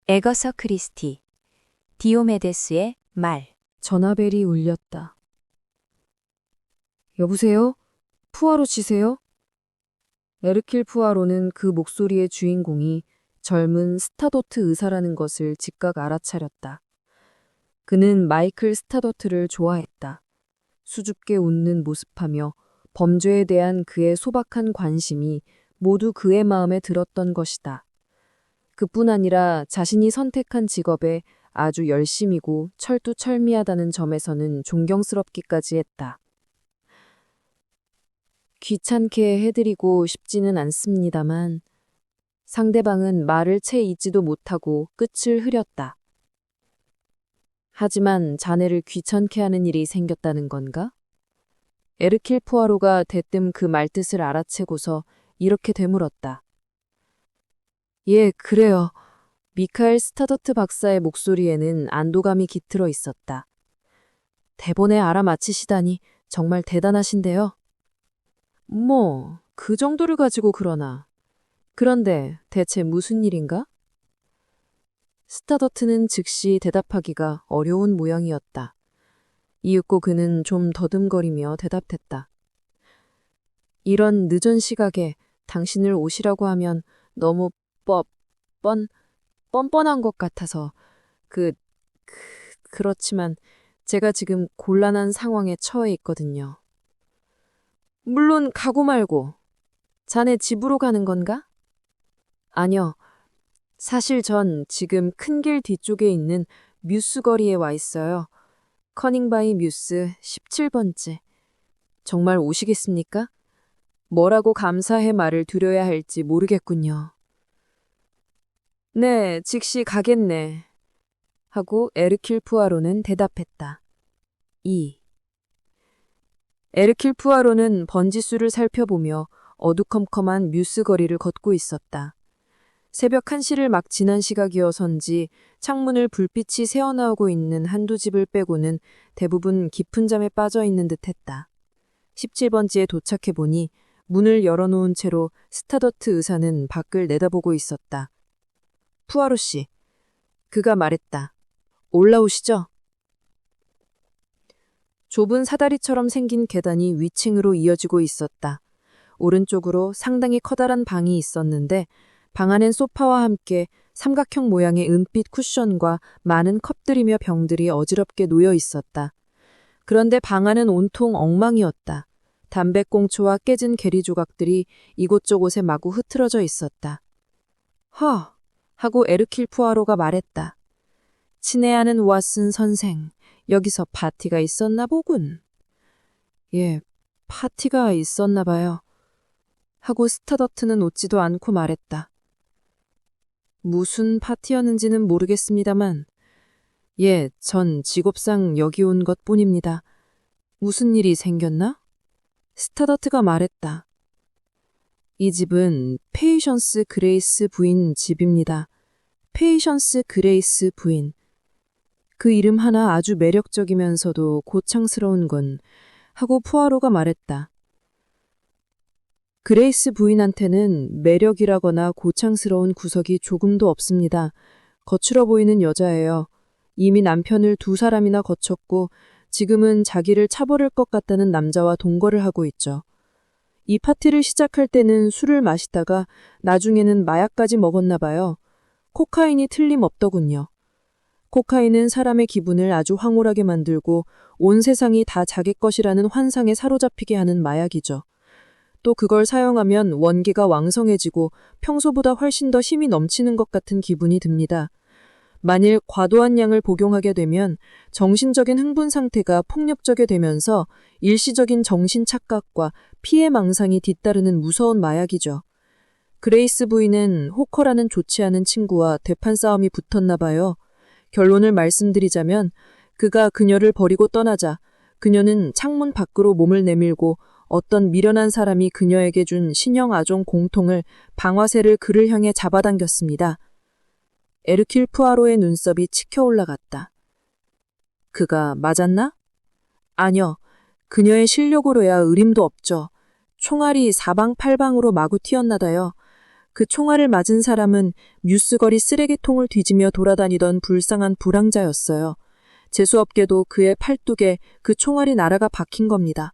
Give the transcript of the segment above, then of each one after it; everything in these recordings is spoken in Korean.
에거서 크리스티, 디오메데스의 말. 전화벨이 울렸다. 여보세요? 푸아로 씨세요? 에르킬 푸아로는 그 목소리의 주인공이 젊은 스타도트 의사라는 것을 즉각 알아차렸다. 그는 마이클 스타도트를 좋아했다. 수줍게 웃는 모습하며 범죄에 대한 그의 소박한 관심이 모두 그의 마음에 들었던 것이다. 그뿐 아니라 자신이 선택한 직업에 아주 열심이고 철두철미하다는 점에서는 존경스럽기까지 했다. 귀찮게 해드리고 싶지는 않습니다만 상대방은 말을 채 잇지도 못하고 끝을 흐렸다. 하지만 자네를 귀찮게 하는 일이 생겼다는 건가? 에르킬 푸아로가 대뜸 그 말뜻을 알아채고서 이렇게 되물었다. 예, 그래요. 미카엘 스타더트 박사의 목소리에는 안도감이 깃들어 있었다. 대본에 알아맞히시다니 정말 대단하신데요. 그 정도를 가지고 그러나. 그런데 대체 무슨 일인가? 스타더트는 즉시 대답하기가 어려운 모양이었다. 이윽고 그는 좀 더듬거리며 대답했다. 이런 늦은 시각에 당신을 오시라고 하면 너무 뻔뻔한 것 같아서 그렇지만 제가 지금 곤란한 상황에 처해 있거든요. 물론 가고 말고 자네 집으로 가는 건가? 아니요. 사실 전 지금 큰 길 뒤쪽에 있는 뮤스 거리에 와 있어요. 커닝바이 뮤스 17번째. 정말 오시겠습니까? 뭐라고 감사의 말을 드려야 할지 모르겠군요. 네, 즉시 가겠네. 하고 에르킬 푸아로는 대답했다. 2. 에르킬 푸아로는 번지수를 살펴보며 어두컴컴한 뮤스 거리를 걷고 있었다. 새벽 1시를 막 지난 시각이어서인지 창문을 불빛이 새어나오고 있는 한두 집을 빼고는 대부분 깊은 잠에 빠져 있는 듯했다. 17번지에 도착해보니 문을 열어놓은 채로 스타더트 의사는 밖을 내다보고 있었다. 푸아로 씨, 그가 말했다. 올라오시죠. 좁은 사다리처럼 생긴 계단이 위층으로 이어지고 있었다. 오른쪽으로 상당히 커다란 방이 있었는데 방 안엔 소파와 함께 삼각형 모양의 은빛 쿠션과 많은 컵들이며 병들이 어지럽게 놓여 있었다. 그런데 방 안은 온통 엉망이었다. 담배꽁초와 깨진 계리 조각들이 이곳저곳에 마구 흐트러져 있었다. 하고 에르킬 푸아로가 말했다. 친애하는 왓슨 선생, 여기서 파티가 있었나 보군. 예, 파티가 있었나 봐요. 하고 스타더트는 웃지도 않고 말했다. 무슨 파티였는지는 모르겠습니다만, 예, 전 직업상 여기 온 것뿐입니다. 무슨 일이 생겼나? 스타더트가 말했다. 이 집은 페이션스 그레이스 부인 집입니다. 페이션스 그레이스 부인. 그 이름 하나 아주 매력적이면서도 고창스러운 건 하고 푸아로가 말했다. 그레이스 부인한테는 매력이라거나 고창스러운 구석이 조금도 없습니다. 거칠어 보이는 여자예요. 이미 남편을 2사람이나 거쳤고 지금은 자기를 차버릴 것 같다는 남자와 동거를 하고 있죠. 이 파티를 시작할 때는 술을 마시다가 나중에는 마약까지 먹었나 봐요. 코카인이 틀림없더군요. 코카인은 사람의 기분을 아주 황홀하게 만들고 온 세상이 다 자기 것이라는 환상에 사로잡히게 하는 마약이죠. 또 그걸 사용하면 원기가 왕성해지고 평소보다 훨씬 더 힘이 넘치는 것 같은 기분이 듭니다. 만일 과도한 양을 복용하게 되면 정신적인 흥분 상태가 폭력적이 되면서 일시적인 정신 착각과 피해 망상이 뒤따르는 무서운 마약이죠. 그레이스 부인은 호커라는 좋지 않은 친구와 대판 싸움이 붙었나 봐요. 결론을 말씀드리자면 그가 그녀를 버리고 떠나자 그녀는 창문 밖으로 몸을 내밀고 어떤 미련한 사람이 그녀에게 준 신형 아종 공통을 방아쇠를 그를 향해 잡아당겼습니다. 에르킬 푸아로의 눈썹이 치켜 올라갔다. 그가 맞았나? 아니요. 그녀의 실력으로야 의림도 없죠. 총알이 사방팔방으로 마구 튀었나다요. 그 총알을 맞은 사람은 뉴스거리 쓰레기통을 뒤지며 돌아다니던 불쌍한 불황자였어요. 재수없게도 그의 팔뚝에 그 총알이 날아가 박힌 겁니다.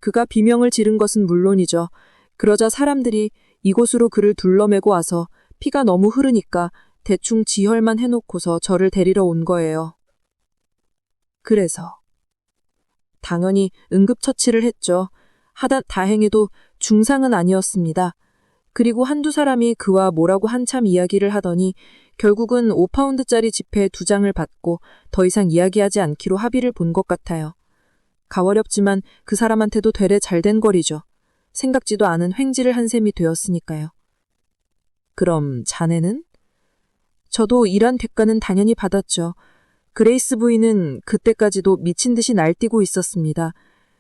그가 비명을 지른 것은 물론이죠. 그러자 사람들이 이곳으로 그를 둘러매고 와서 피가 너무 흐르니까 대충 지혈만 해놓고서 저를 데리러 온 거예요. 그래서 당연히 응급처치를 했죠. 하다 다행히도 중상은 아니었습니다. 그리고 한두 사람이 그와 뭐라고 한참 이야기를 하더니 결국은 5파운드짜리 지폐 2장을 받고 더 이상 이야기하지 않기로 합의를 본 것 같아요. 가와렵지만 그 사람한테도 되레 잘된 거리죠. 생각지도 않은 횡지를 한 셈이 되었으니까요. 그럼 자네는? 저도 일한 대가는 당연히 받았죠. 그레이스 부인은 그때까지도 미친 듯이 날뛰고 있었습니다.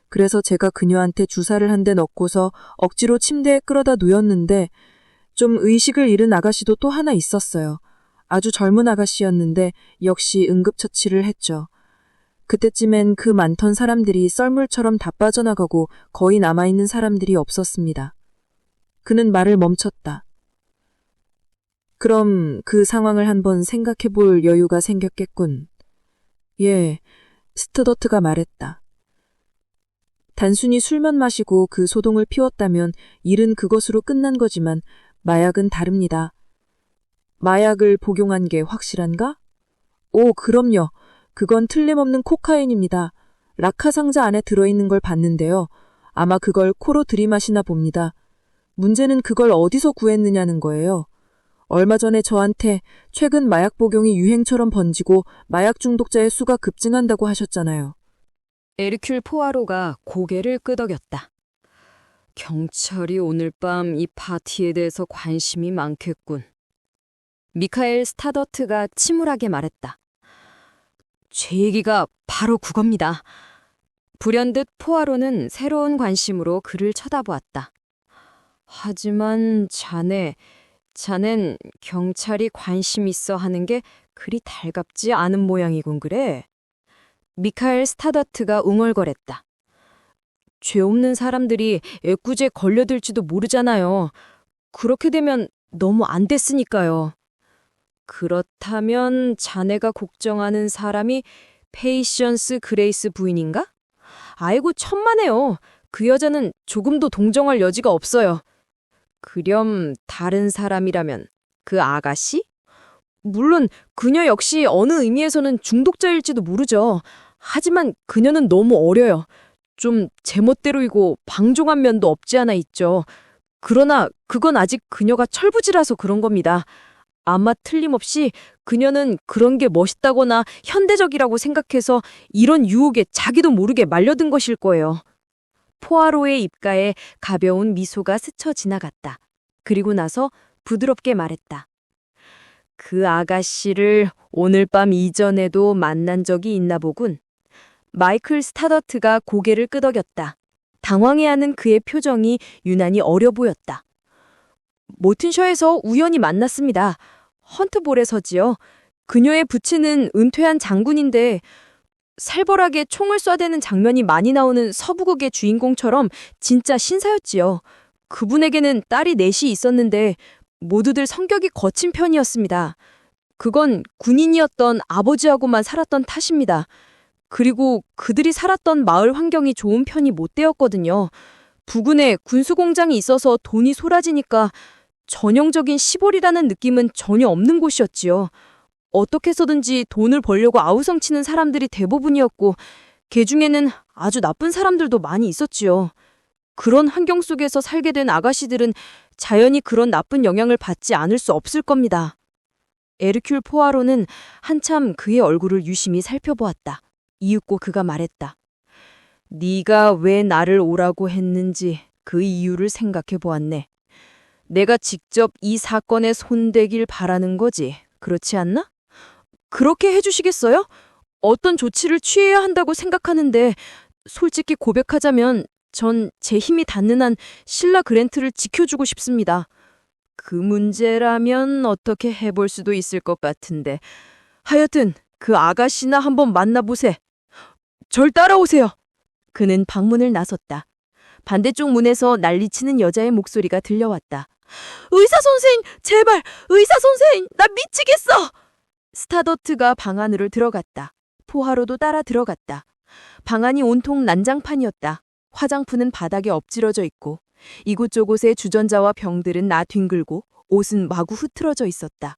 그래서 제가 그녀한테 주사를 한 대 넣고서 억지로 침대에 끌어다 누였는데 좀 의식을 잃은 아가씨도 또 하나 있었어요. 아주 젊은 아가씨였는데 역시 응급처치를 했죠. 그때쯤엔 그 많던 사람들이 썰물처럼 다 빠져나가고 거의 남아있는 사람들이 없었습니다. 그는 말을 멈췄다. 그럼 그 상황을 한번 생각해 볼 여유가 생겼겠군. 예, 스튜더트가 말했다. 단순히 술만 마시고 그 소동을 피웠다면 일은 그것으로 끝난 거지만 마약은 다릅니다. 마약을 복용한 게 확실한가? 오, 그럼요. 그건 틀림없는 코카인입니다. 라카 상자 안에 들어있는 걸 봤는데요. 아마 그걸 코로 들이마시나 봅니다. 문제는 그걸 어디서 구했느냐는 거예요. 얼마 전에 저한테 최근 마약 복용이 유행처럼 번지고 마약 중독자의 수가 급증한다고 하셨잖아요. 에르큘 포아로가 고개를 끄덕였다. 경찰이 오늘 밤 이 파티에 대해서 관심이 많겠군. 미카엘 스타더트가 침울하게 말했다. 제 얘기가 바로 그겁니다. 불현듯 포아로는 새로운 관심으로 그를 쳐다보았다. 하지만 자넨 경찰이 관심 있어 하는 게 그리 달갑지 않은 모양이군 그래. 미카엘 스타더트가 웅얼거렸다. 죄 없는 사람들이 애꿎에 걸려들지도 모르잖아요. 그렇게 되면 너무 안 됐으니까요. 그렇다면 자네가 걱정하는 사람이 페이션스 그레이스 부인인가? 아이고 천만에요. 그 여자는 조금도 동정할 여지가 없어요. 그렴 다른 사람이라면 그 아가씨? 물론 그녀 역시 어느 의미에서는 중독자일지도 모르죠. 하지만 그녀는 너무 어려요. 좀 제멋대로이고 방종한 면도 없지 않아 있죠. 그러나 그건 아직 그녀가 철부지라서 그런 겁니다. 아마 틀림없이 그녀는 그런 게 멋있다거나 현대적이라고 생각해서 이런 유혹에 자기도 모르게 말려든 것일 거예요. 포아로의 입가에 가벼운 미소가 스쳐 지나갔다. 그리고 나서 부드럽게 말했다. 그 아가씨를 오늘 밤 이전에도 만난 적이 있나 보군. 마이클 스타더트가 고개를 끄덕였다. 당황해하는 그의 표정이 유난히 어려 보였다. 모튼셔에서 우연히 만났습니다. 헌트볼에서지요. 그녀의 부친은 은퇴한 장군인데 살벌하게 총을 쏴대는 장면이 많이 나오는 서부극의 주인공처럼 진짜 신사였지요. 그분에게는 딸이 넷이 있었는데 모두들 성격이 거친 편이었습니다. 그건 군인이었던 아버지하고만 살았던 탓입니다. 그리고 그들이 살았던 마을 환경이 좋은 편이 못 되었거든요. 부근에 군수공장이 있어서 돈이 쏟아지니까 전형적인 시골이라는 느낌은 전혀 없는 곳이었지요. 어떻게 해서든지 돈을 벌려고 아우성치는 사람들이 대부분이었고 개 중에는 아주 나쁜 사람들도 많이 있었지요. 그런 환경 속에서 살게 된 아가씨들은 자연히 그런 나쁜 영향을 받지 않을 수 없을 겁니다. 에르큘 포아로는 한참 그의 얼굴을 유심히 살펴보았다. 이윽고 그가 말했다. 네가 왜 나를 오라고 했는지 그 이유를 생각해 보았네. 내가 직접 이 사건에 손대길 바라는 거지. 그렇지 않나? 그렇게 해주시겠어요? 어떤 조치를 취해야 한다고 생각하는데 솔직히 고백하자면 전 제 힘이 닿는 한 실라 그랜트를 지켜주고 싶습니다. 그 문제라면 어떻게 해볼 수도 있을 것 같은데 하여튼 그 아가씨나 한번 만나보세. 절 따라오세요. 그는 방문을 나섰다. 반대쪽 문에서 난리치는 여자의 목소리가 들려왔다. 의사 선생, 제발, 의사 선생, 나 미치겠어! 스타더트가 방 안으로 들어갔다. 포하로도 따라 들어갔다. 방 안이 온통 난장판이었다. 화장품은 바닥에 엎질러져 있고 이곳저곳에 주전자와 병들은 나뒹굴고 옷은 마구 흐트러져 있었다.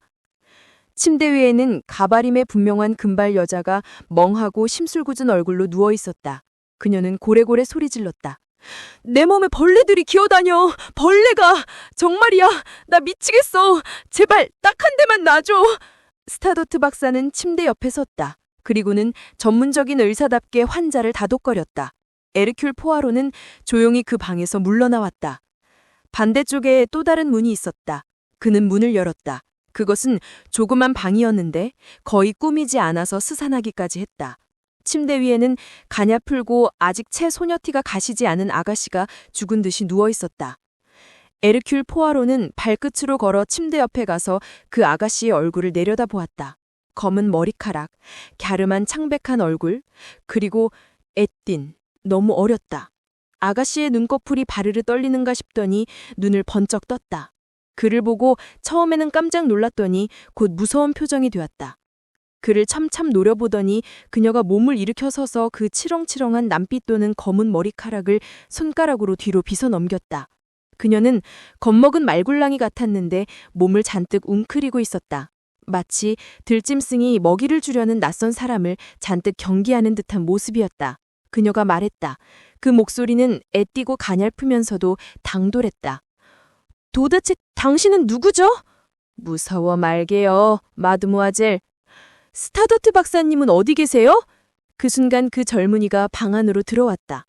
침대 위에는 가발임에 분명한 금발 여자가 멍하고 심술궂은 얼굴로 누워 있었다. 그녀는 고래고래 소리 질렀다. 내 몸에 벌레들이 기어다녀. 벌레가. 정말이야. 나 미치겠어. 제발 딱 한 대만 놔줘. 스타도트 박사는 침대 옆에 섰다. 그리고는 전문적인 의사답게 환자를 다독거렸다. 에르큘 포아로는 조용히 그 방에서 물러나왔다. 반대쪽에 또 다른 문이 있었다. 그는 문을 열었다. 그것은 조그만 방이었는데 거의 꾸미지 않아서 스산하기까지 했다. 침대 위에는 가냐풀고 아직 채 소녀티가 가시지 않은 아가씨가 죽은 듯이 누워 있었다. 에르큘 포아로는 발끝으로 걸어 침대 옆에 가서 그 아가씨의 얼굴을 내려다보았다. 검은 머리카락, 갸름한 창백한 얼굴, 그리고 애띤, 너무 어렸다. 아가씨의 눈꺼풀이 바르르 떨리는가 싶더니 눈을 번쩍 떴다. 그를 보고 처음에는 깜짝 놀랐더니 곧 무서운 표정이 되었다. 그를 참참 노려보더니 그녀가 몸을 일으켜 서서 그 치렁치렁한 남빛 도는 검은 머리카락을 손가락으로 뒤로 빗어 넘겼다. 그녀는 겁먹은 말굴랑이 같았는데 몸을 잔뜩 웅크리고 있었다. 마치 들짐승이 먹이를 주려는 낯선 사람을 잔뜩 경계하는 듯한 모습이었다. 그녀가 말했다. 그 목소리는 애띠고 가냘프면서도 당돌했다. 도대체 당신은 누구죠? 무서워 말게요, 마드모아젤. 스타더트 박사님은 어디 계세요? 그 순간 그 젊은이가 방 안으로 들어왔다.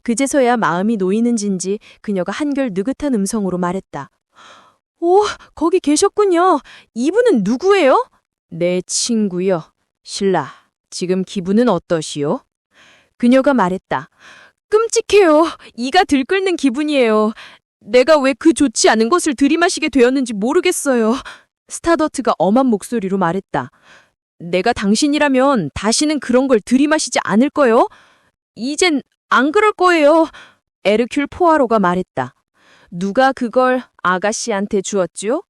그제서야 마음이 놓이는진지 그녀가 한결 느긋한 음성으로 말했다. 오, 거기 계셨군요. 이분은 누구예요? 내 친구요. 신라, 지금 기분은 어떠시오? 그녀가 말했다. 끔찍해요. 이가 들끓는 기분이에요. 내가 왜 그 좋지 않은 것을 들이마시게 되었는지 모르겠어요. 스타더트가 엄한 목소리로 말했다. 내가 당신이라면 다시는 그런 걸 들이마시지 않을 거요. 이젠 안 그럴 거예요. 에르큘 포아로가 말했다. 누가 그걸 아가씨한테 주었죠?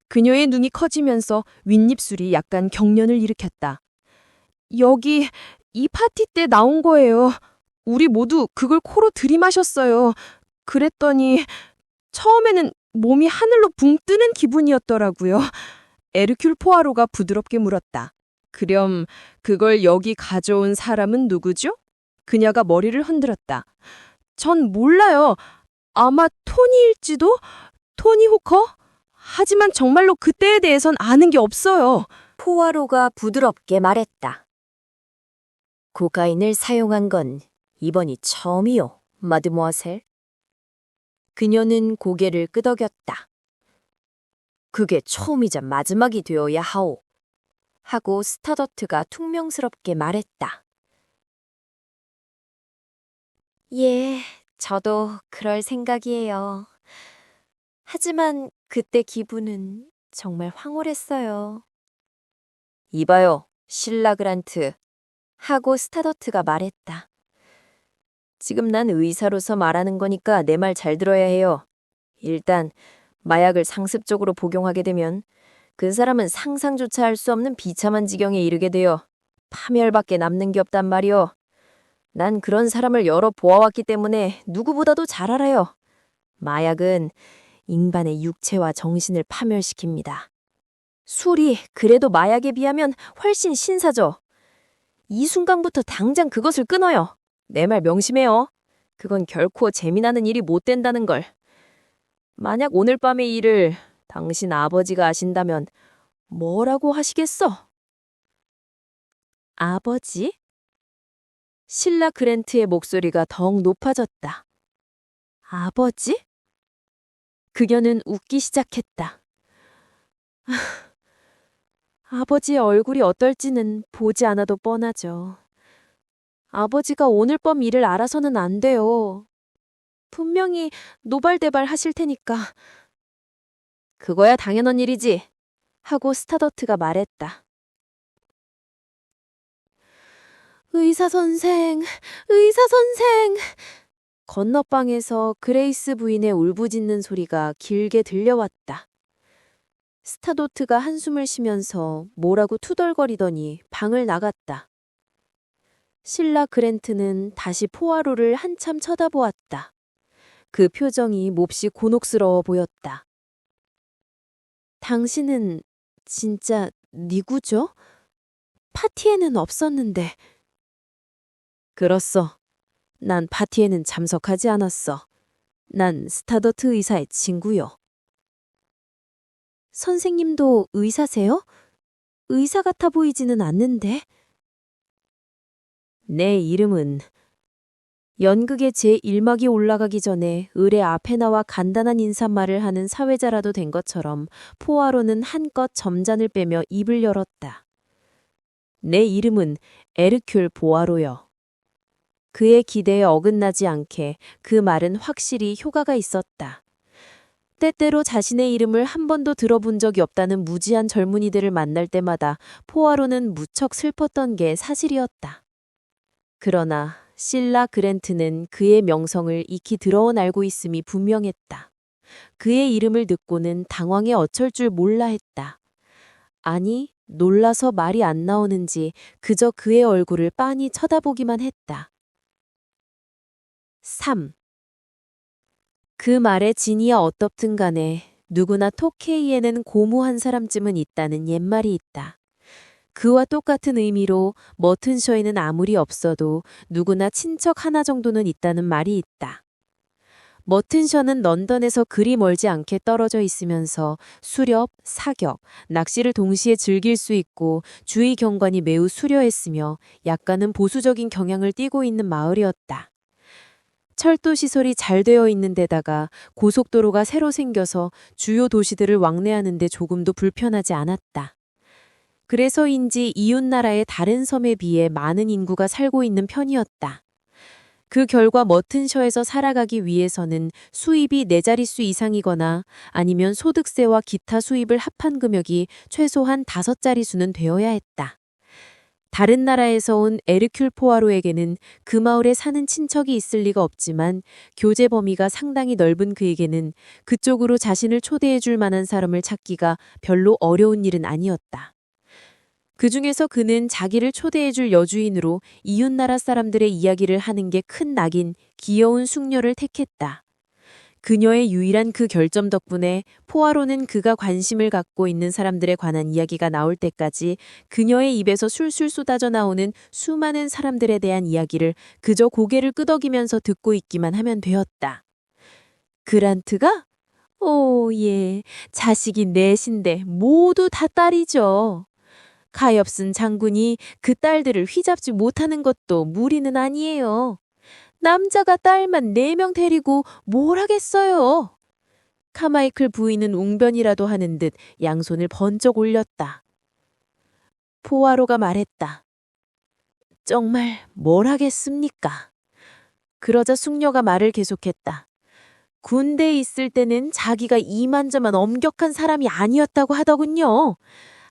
그녀의 눈이 커지면서 윗입술이 약간 경련을 일으켰다. 여기 이 파티 때 나온 거예요. 우리 모두 그걸 코로 들이마셨어요. 그랬더니 처음에는 몸이 하늘로 붕 뜨는 기분이었더라고요. 에르큘 포아로가 부드럽게 물었다. 그럼 그걸 여기 가져온 사람은 누구죠? 그녀가 머리를 흔들었다. 전 몰라요. 아마 토니일지도? 토니 호커? 하지만 정말로 그때에 대해선 아는 게 없어요. 포아로가 부드럽게 말했다. 코카인을 사용한 건 이번이 처음이요, 마드모아셀. 그녀는 고개를 끄덕였다. 그게 처음이자 마지막이 되어야 하오. 하고 스타더트가 퉁명스럽게 말했다. 예, 저도 그럴 생각이에요. 하지만 그때 기분은 정말 황홀했어요. 이봐요, 신라 그란트. 하고 스타더트가 말했다. 지금 난 의사로서 말하는 거니까 내 말 잘 들어야 해요. 일단 마약을 상습적으로 복용하게 되면 그 사람은 상상조차 할 수 없는 비참한 지경에 이르게 되어 파멸밖에 남는 게 없단 말이요. 난 그런 사람을 여러 보아왔기 때문에 누구보다도 잘 알아요. 마약은 인간의 육체와 정신을 파멸시킵니다. 술이 그래도 마약에 비하면 훨씬 신사죠. 이 순간부터 당장 그것을 끊어요. 내 말 명심해요. 그건 결코 재미나는 일이 못 된다는 걸. 만약 오늘 밤의 일을 당신 아버지가 아신다면 뭐라고 하시겠어? 아버지? 신라 그랜트의 목소리가 더욱 높아졌다. 아버지? 그녀는 웃기 시작했다. 아버지의 얼굴이 어떨지는 보지 않아도 뻔하죠. 아버지가 오늘 밤 일을 알아서는 안 돼요. 분명히 노발대발 하실 테니까. 그거야 당연한 일이지. 하고 스타더트가 말했다. 의사 선생, 의사 선생. 건너방에서 그레이스 부인의 울부짖는 소리가 길게 들려왔다. 스타도트가 한숨을 쉬면서 뭐라고 투덜거리더니 방을 나갔다. 실라 그랜트는 다시 포아로를 한참 쳐다보았다. 그 표정이 몹시 곤혹스러워 보였다. 당신은 진짜 누구죠? 파티에는 없었는데. 그렇소. 난 파티에는 참석하지 않았어. 난 스타더트 의사의 친구요. 선생님도 의사세요? 의사 같아 보이지는 않는데. 내 이름은 연극의 제1막이 올라가기 전에 의뢰 앞에 나와 간단한 인사말을 하는 사회자라도 된 것처럼 포아로는 한껏 점잔을 빼며 입을 열었다. 내 이름은 에르큘 보아로요. 그의 기대에 어긋나지 않게 그 말은 확실히 효과가 있었다. 때때로 자신의 이름을 한 번도 들어본 적이 없다는 무지한 젊은이들을 만날 때마다 포아로는 무척 슬펐던 게 사실이었다. 그러나 실라 그랜트는 그의 명성을 익히 들어온 알고 있음이 분명했다. 그의 이름을 듣고는 당황해 어쩔 줄 몰라 했다. 아니, 놀라서 말이 안 나오는지 그저 그의 얼굴을 빤히 쳐다보기만 했다. 3. 그 말에 진이야 어떻든 간에 누구나 토케이에는 고무한 사람쯤은 있다는 옛말이 있다. 그와 똑같은 의미로 머튼셔에는 아무리 없어도 누구나 친척 하나 정도는 있다는 말이 있다. 머튼셔는 런던에서 그리 멀지 않게 떨어져 있으면서 수렵, 사격, 낚시를 동시에 즐길 수 있고 주위 경관이 매우 수려했으며 약간은 보수적인 경향을 띠고 있는 마을이었다. 철도 시설이 잘 되어 있는 데다가 고속도로가 새로 생겨서 주요 도시들을 왕래하는 데 조금도 불편하지 않았다. 그래서인지 이웃나라의 다른 섬에 비해 많은 인구가 살고 있는 편이었다. 그 결과 머튼셔에서 살아가기 위해서는 수입이 4자릿수 이상이거나 아니면 소득세와 기타 수입을 합한 금액이 최소한 5자릿수는 되어야 했다. 다른 나라에서 온 에르큘 포아로에게는 그 마을에 사는 친척이 있을 리가 없지만 교제 범위가 상당히 넓은 그에게는 그쪽으로 자신을 초대해 줄 만한 사람을 찾기가 별로 어려운 일은 아니었다. 그 중에서 그는 자기를 초대해 줄 여주인으로 이웃나라 사람들의 이야기를 하는 게 큰 낙인 귀여운 숙녀를 택했다. 그녀의 유일한 그 결점 덕분에 포아로는 그가 관심을 갖고 있는 사람들에 관한 이야기가 나올 때까지 그녀의 입에서 술술 쏟아져 나오는 수많은 사람들에 대한 이야기를 그저 고개를 끄덕이면서 듣고 있기만 하면 되었다. 그란트가? 오, 예. 자식이 넷인데 모두 다 딸이죠. 가엾은 장군이 그 딸들을 휘잡지 못하는 것도 무리는 아니에요. 남자가 딸만 4명 데리고 뭘 하겠어요. 카마이클 부인은 웅변이라도 하는 듯 양손을 번쩍 올렸다. 포아로가 말했다. 정말 뭘 하겠습니까? 그러자 숙녀가 말을 계속했다. 군대에 있을 때는 자기가 이만저만 엄격한 사람이 아니었다고 하더군요.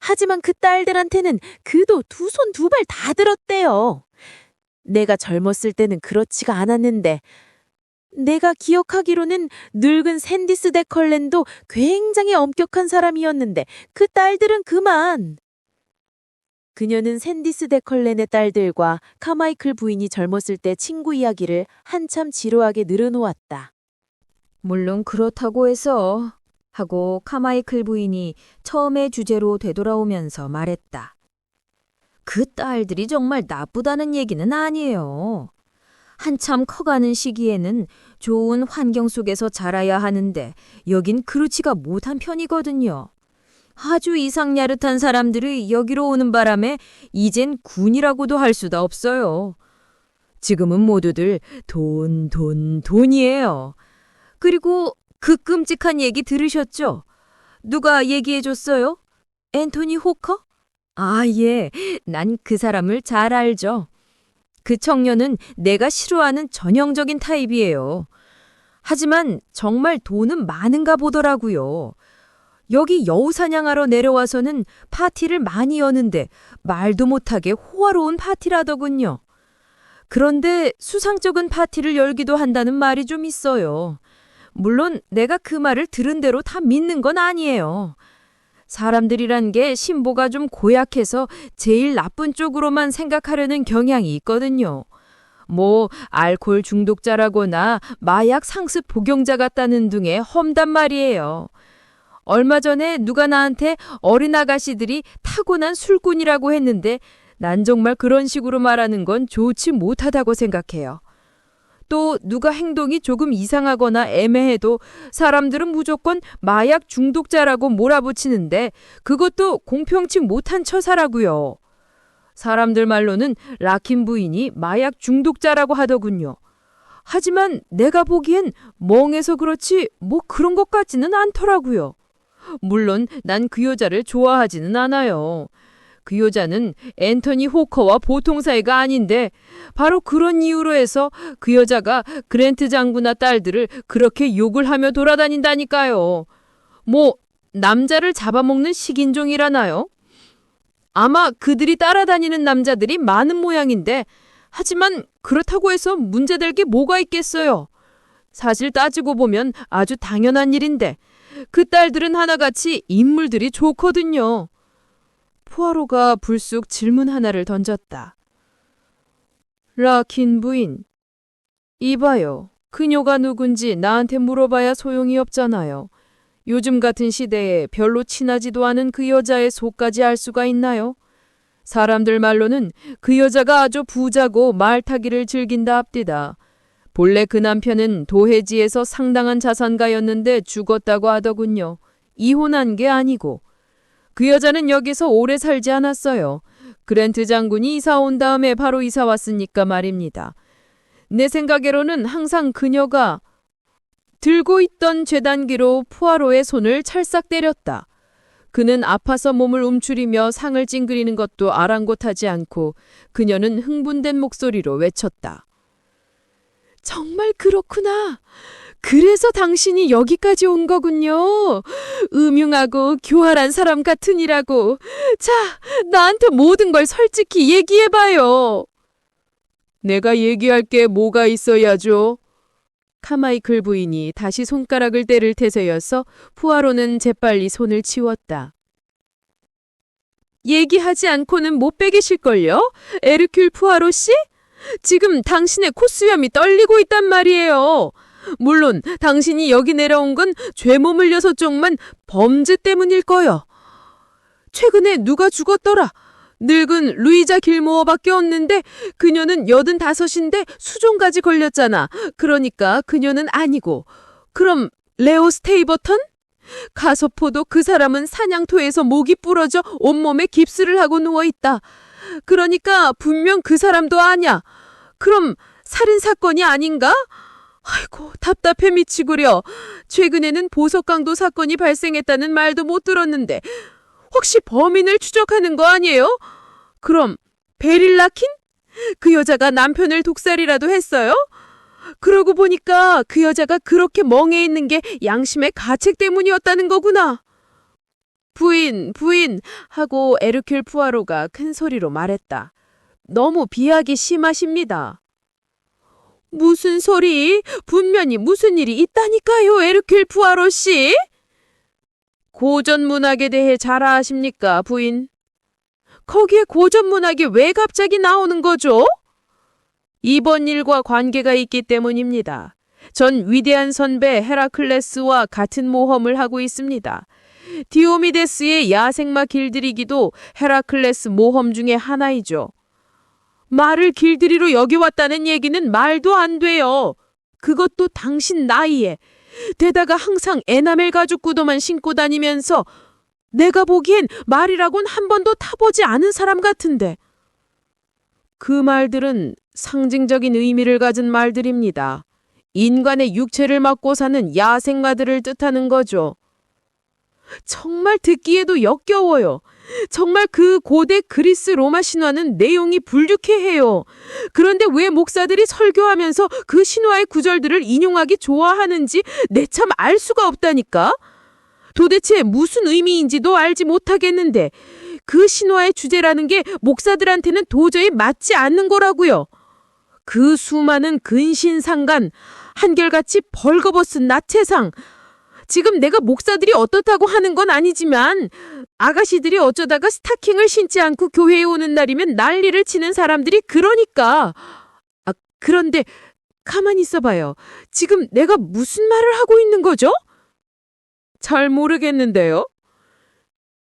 하지만 그 딸들한테는 그도 2손 2발 다 들었대요. 내가 젊었을 때는 그렇지가 않았는데 내가 기억하기로는 늙은 샌디스 데컬렌도 굉장히 엄격한 사람이었는데 그 딸들은 그만. 그녀는 샌디스 데컬렌의 딸들과 카마이클 부인이 젊었을 때 친구 이야기를 한참 지루하게 늘어놓았다. 물론 그렇다고 해서 하고 카마이클 부인이 처음의 주제로 되돌아오면서 말했다. 그 딸들이 정말 나쁘다는 얘기는 아니에요. 한참 커가는 시기에는 좋은 환경 속에서 자라야 하는데 여긴 그렇지가 못한 편이거든요. 아주 이상야릇한 사람들이 여기로 오는 바람에 이젠 군이라고도 할 수도 없어요. 지금은 모두들 돈이에요. 그리고 그 끔찍한 얘기 들으셨죠? 누가 얘기해줬어요? 앤토니 호커? 아, 예. 난 그 사람을 잘 알죠. 그 청년은 내가 싫어하는 전형적인 타입이에요. 하지만 정말 돈은 많은가 보더라고요. 여기 여우 사냥하러 내려와서는 파티를 많이 여는데 말도 못하게 호화로운 파티라더군요. 그런데 수상쩍은 파티를 열기도 한다는 말이 좀 있어요. 물론 내가 그 말을 들은 대로 다 믿는 건 아니에요. 사람들이란 게 심보가 좀 고약해서 제일 나쁜 쪽으로만 생각하려는 경향이 있거든요. 뭐 알코올 중독자라거나 마약 상습 복용자 같다는 등의 험담 말이에요. 얼마 전에 누가 나한테 어린 아가씨들이 타고난 술꾼이라고 했는데 난 정말 그런 식으로 말하는 건 좋지 못하다고 생각해요. 또 누가 행동이 조금 이상하거나 애매해도 사람들은 무조건 마약 중독자라고 몰아붙이는데 그것도 공평치 못한 처사라고요. 사람들 말로는 라킴 부인이 마약 중독자라고 하더군요. 하지만 내가 보기엔 멍해서 그렇지 뭐 그런 것 같지는 않더라고요. 물론 난 그 여자를 좋아하지는 않아요. 그 여자는 앤토니 호커와 보통 사이가 아닌데 바로 그런 이유로 해서 그 여자가 그랜트 장군과 딸들을 그렇게 욕을 하며 돌아다닌다니까요. 뭐 남자를 잡아먹는 식인종이라나요? 아마 그들이 따라다니는 남자들이 많은 모양인데 하지만 그렇다고 해서 문제될 게 뭐가 있겠어요. 사실 따지고 보면 아주 당연한 일인데 그 딸들은 하나같이 인물들이 좋거든요. 푸아로가 불쑥 질문 하나를 던졌다. 라킨 부인, 이봐요. 그녀가 누군지 나한테 물어봐야 소용이 없잖아요. 요즘 같은 시대에 별로 친하지도 않은 그 여자의 속까지 알 수가 있나요? 사람들 말로는 그 여자가 아주 부자고 말타기를 즐긴다 합디다. 본래 그 남편은 도해지에서 상당한 자산가였는데 죽었다고 하더군요. 이혼한 게 아니고. 그 여자는 여기서 오래 살지 않았어요. 그랜트 장군이 이사 온 다음에 바로 이사 왔으니까 말입니다. 내 생각으로는 항상 그녀가 들고 있던 쇠단기로 푸아로의 손을 찰싹 때렸다. 그는 아파서 몸을 움츠리며 상을 찡그리는 것도 아랑곳하지 않고 그녀는 흥분된 목소리로 외쳤다. 정말 그렇구나. 그래서 당신이 여기까지 온 거군요. 음흉하고 교활한 사람 같으니라고. 자, 나한테 모든 걸 솔직히 얘기해봐요. 내가 얘기할 게 뭐가 있어야죠. 카마이클 부인이 다시 손가락을 때릴 태세여서 푸아로는 재빨리 손을 치웠다. 얘기하지 않고는 못 빼기실걸요? 에르큘 푸아로 씨? 지금 당신의 콧수염이 떨리고 있단 말이에요. 물론 당신이 여기 내려온 건 죄몸 흘려서 쪽만 범죄 때문일 거요. 최근에 누가 죽었더라. 늙은 루이자 길모어밖에 없는데 그녀는 85인데 수종까지 걸렸잖아. 그러니까 그녀는 아니고. 그럼 레오 스테이버턴? 가소포도 그 사람은 사냥터에서 목이 부러져 온몸에 깁스를 하고 누워있다. 그러니까 분명 그 사람도 아냐. 그럼 살인사건이 아닌가? 아이고 답답해 미치구려. 최근에는 보석강도 사건이 발생했다는 말도 못 들었는데 혹시 범인을 추적하는 거 아니에요? 그럼 베릴 라킨? 그 여자가 남편을 독살이라도 했어요? 그러고 보니까 그 여자가 그렇게 멍해 있는 게 양심의 가책 때문이었다는 거구나. 부인 하고 에르큘 푸아로가 큰 소리로 말했다. 너무 비하기 심하십니다. 무슨 소리? 분명히 무슨 일이 있다니까요, 에르큘 푸아로 씨. 고전 문학에 대해 잘 아십니까, 부인? 거기에 고전 문학이 왜 갑자기 나오는 거죠? 이번 일과 관계가 있기 때문입니다. 전 위대한 선배 헤라클레스와 같은 모험을 하고 있습니다. 디오미데스의 야생마 길들이기도 헤라클레스 모험 중에 하나이죠. 말을 길들이로 여겨왔다는 얘기는 말도 안 돼요. 그것도 당신 나이에. 게다가 항상 에나멜 가죽 구두만 신고 다니면서 내가 보기엔 말이라곤 한 번도 타보지 않은 사람 같은데. 그 말들은 상징적인 의미를 가진 말들입니다. 인간의 육체를 먹고 사는 야생마들을 뜻하는 거죠. 정말 듣기에도 역겨워요. 정말 그 고대 그리스 로마 신화는 내용이 불쾌해요. 그런데 왜 목사들이 설교하면서 그 신화의 구절들을 인용하기 좋아하는지 내 참 알 수가 없다니까. 도대체 무슨 의미인지도 알지 못하겠는데 그 신화의 주제라는 게 목사들한테는 도저히 맞지 않는 거라고요. 그 수많은 근신상간, 한결같이 벌거벗은 나체상. 지금 내가 목사들이 어떻다고 하는 건 아니지만 아가씨들이 어쩌다가 스타킹을 신지 않고 교회에 오는 날이면 난리를 치는 사람들이 그러니까. 그런데 가만히 있어봐요. 지금 내가 무슨 말을 하고 있는 거죠? 잘 모르겠는데요.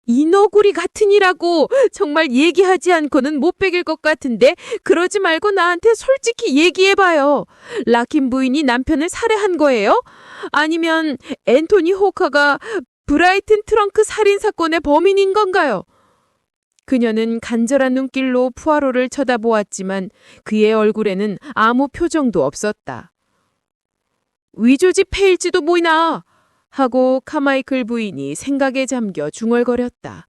이 너구리 같으니라고 정말 얘기하지 않고는 못 베길 것 같은데 그러지 말고 나한테 솔직히 얘기해봐요. 라킨 부인이 남편을 살해한 거예요? 아니면 앤토니 호커가 브라이튼 트렁크 살인 사건의 범인인 건가요? 그녀는 간절한 눈길로 푸아로를 쳐다보았지만 그의 얼굴에는 아무 표정도 없었다. 위조지 패일지도 보이나 하고 카마이클 부인이 생각에 잠겨 중얼거렸다.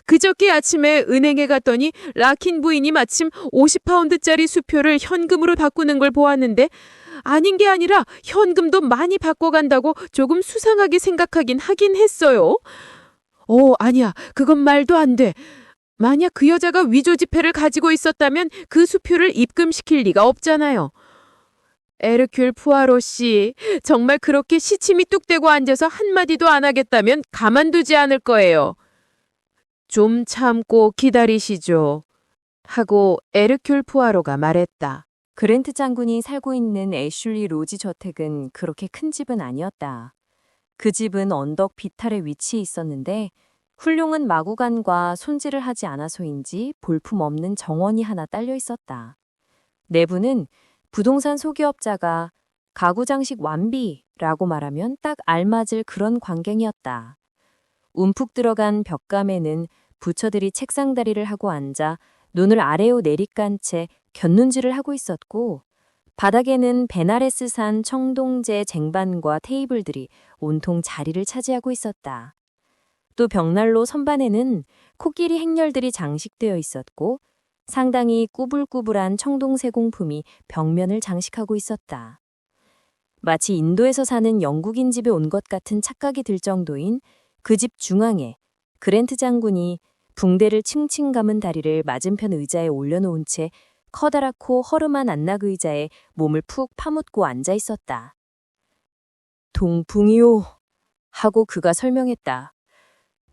그저께 아침에 은행에 갔더니 라킨 부인이 마침 50파운드짜리 수표를 현금으로 바꾸는 걸 보았는데 아닌 게 아니라 현금도 많이 바꿔간다고 조금 수상하게 생각하긴 하긴 했어요. 아니야. 그건 말도 안 돼. 만약 그 여자가 위조 지폐를 가지고 있었다면 그 수표를 입금시킬 리가 없잖아요. 에르큘 푸아로 씨, 정말 그렇게 시침이 뚝대고 앉아서 한마디도 안 하겠다면 가만두지 않을 거예요. 좀 참고 기다리시죠. 하고 에르큘 푸아로가 말했다. 그랜트 장군이 살고 있는 애슐리 로지 저택은 그렇게 큰 집은 아니었다. 그 집은 언덕 비탈에 위치해 있었는데 훌륭한 마구간과 손질을 하지 않아서인지 볼품없는 정원이 하나 딸려 있었다. 내부는 부동산 소기업자가 가구 장식 완비라고 말하면 딱 알맞을 그런 광경이었다. 움푹 들어간 벽감에는 부처들이 책상 다리를 하고 앉아 눈을 아래로 내리깐 채 곁눈질을 하고 있었고 바닥에는 베나레스산 청동재 쟁반과 테이블들이 온통 자리를 차지하고 있었다. 또 벽난로 선반에는 코끼리 행렬들이 장식되어 있었고 상당히 꾸불꾸불한 청동새 공품이 벽면을 장식하고 있었다. 마치 인도에서 사는 영국인 집에 온 것 같은 착각이 들 정도인 그 집 중앙에 그랜트 장군이 붕대를 칭칭 감은 다리를 맞은편 의자에 올려놓은 채 커다랗고 허름한 안락 의자에 몸을 푹 파묻고 앉아 있었다. 동풍이요. 하고 그가 설명했다.